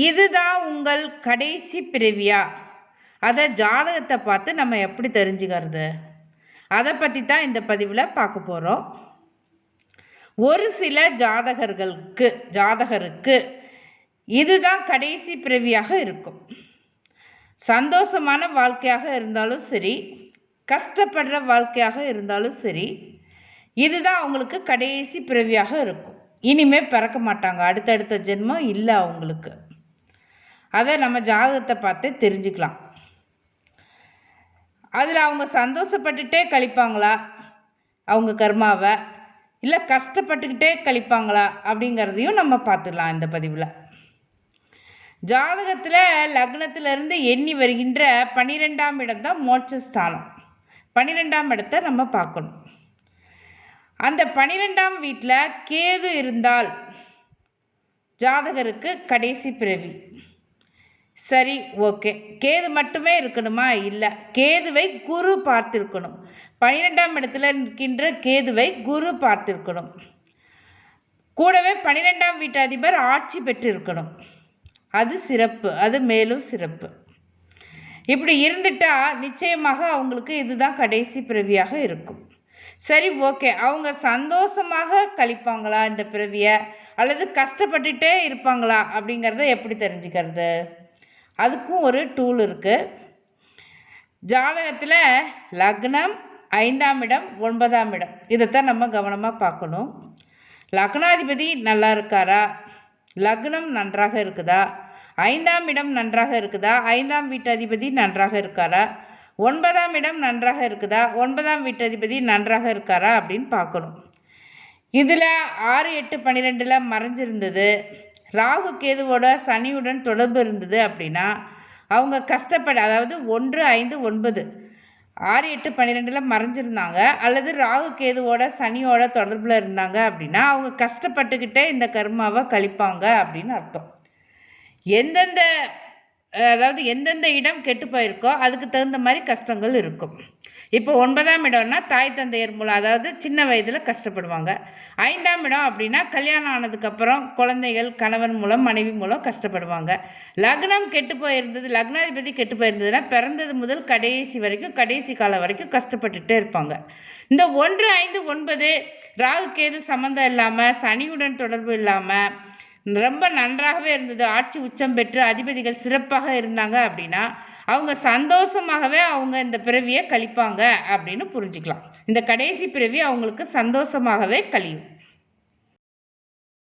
இதுதான் உங்கள் கடைசி பிறவியா? அதை ஜாதகத்தை பார்த்து நம்ம எப்படி தெரிஞ்சுக்கிறது? அதை பற்றி தான் இந்த பதிவில் பார்க்க போகிறோம். ஒரு சில ஜாதகருக்கு இதுதான் கடைசி பிறவியாக இருக்கும். சந்தோஷமான வாழ்க்கையாக இருந்தாலும் சரி, கஷ்டப்படுற வாழ்க்கையாக இருந்தாலும் சரி, இதுதான் அவங்களுக்கு கடைசி பிறவியாக இருக்கும். இனிமேல் பிறக்க மாட்டாங்க, அடுத்தடுத்த ஜென்மம் இல்லை அவங்களுக்கு. அதை நம்ம ஜாதகத்தை பார்த்து தெரிஞ்சுக்கலாம். அதில் அவங்க சந்தோஷப்பட்டுட்டே கழிப்பாங்களா அவங்க கர்மாவை, இல்லை கஷ்டப்பட்டுக்கிட்டே கழிப்பாங்களா அப்படிங்கிறதையும் நம்ம பார்த்துக்கலாம் இந்த பதிவில். ஜாதகத்தில் லக்னத்திலிருந்து எண்ணி வருகின்ற 12ஆம் இடம் தான் மோட்சஸ்தானம். 12ஆம் இடத்தை நம்ம பார்க்கணும். அந்த 12ஆம் வீட்டில் கேது இருந்தால் ஜாதகருக்கு கடைசி பிறவி. சரி, ஓகே. கேது மட்டுமே இருக்கணுமா? இல்லை, கேதுவை குரு பார்த்திருக்கணும். 12ஆம் இடத்துல இருக்கின்ற கேதுவை குரு பார்த்திருக்கணும். கூடவே 12ஆம் வீட்டு அதிபர் ஆட்சி பெற்றிருக்கணும். அது சிறப்பு, அது மேலும் சிறப்பு. இப்படி இருந்துட்டால் நிச்சயமாக அவங்களுக்கு இதுதான் கடைசி பிறவியாக இருக்கும். சரி, ஓகே. அவங்க சந்தோஷமாக கழிப்பாங்களா இந்த பிறவியை, அல்லது கஷ்டப்பட்டுட்டே இருப்பாங்களா அப்படிங்கிறத எப்படி தெரிஞ்சுக்கிறது? அதுக்கும் ஒரு டூல் இருக்குது. ஜாதகத்தில் லக்னம், 5ஆம் இடம், 9ஆம் இடம், இதைத்தான் நம்ம கவனமாக பார்க்கணும். லக்னாதிபதி நல்லா இருக்காரா, லக்னம் நன்றாக இருக்குதா, 5ஆம் இடம் நன்றாக இருக்குதா, 5ஆம் வீட்டதிபதி நன்றாக இருக்காரா, 9ஆம் இடம் நன்றாக இருக்குதா, 9ஆம் வீட்டதிபதி நன்றாக இருக்காரா அப்படின்னு பார்க்கணும். இதில் 6, 8, 12 மறைஞ்சிருந்தது, ராகு கேதுவோட சனியுடன் தொடர்பு இருந்தது அப்படின்னா அவங்க அதாவது 1, 5, 9, 6, 8, 12 மறைஞ்சிருந்தாங்க, அல்லது ராகு கேதுவோட சனியோட தொடர்பில் இருந்தாங்க அப்படின்னா அவங்க கஷ்டப்பட்டுக்கிட்டே இந்த கர்மாவை கழிப்பாங்க அப்படின்னு அர்த்தம். எந்தெந்த இடம் கெட்டு போயிருக்கோ அதுக்கு தகுந்த மாதிரி கஷ்டங்கள் இருக்கும். இப்போ 9ஆம் இடம்னா தாய் தந்தையர் மூலம், அதாவது சின்ன வயதில் கஷ்டப்படுவாங்க. 5ஆம் இடம் அப்படின்னா கல்யாணம் ஆனதுக்கப்புறம் குழந்தைகள், கணவன் மூலம், மனைவி மூலம் கஷ்டப்படுவாங்க. லக்னம் கெட்டு போயிருந்தது, லக்னாதிபதி கெட்டு போயிருந்ததுன்னா பிறந்தது முதல் கடைசி காலம் வரைக்கும் கஷ்டப்பட்டுகிட்டே இருப்பாங்க. இந்த 1, 5, 9 ராகு கேது சம்மந்தம் இல்லாமல், சனியுடன் தொடர்பு இல்லாமல் ரொம்ப நன்றாகவே இருந்தது, ஆட்சி உச்சம் பெற்று அதிபதிகள் சிறப்பாக இருந்தாங்க அப்படின்னா அவங்க சந்தோஷமாகவே அவங்க இந்த பிறவியை கழிப்பாங்க அப்படின்னு புரிஞ்சுக்கலாம். இந்த கடைசி பிறவி அவங்களுக்கு சந்தோஷமாகவே கழியும்.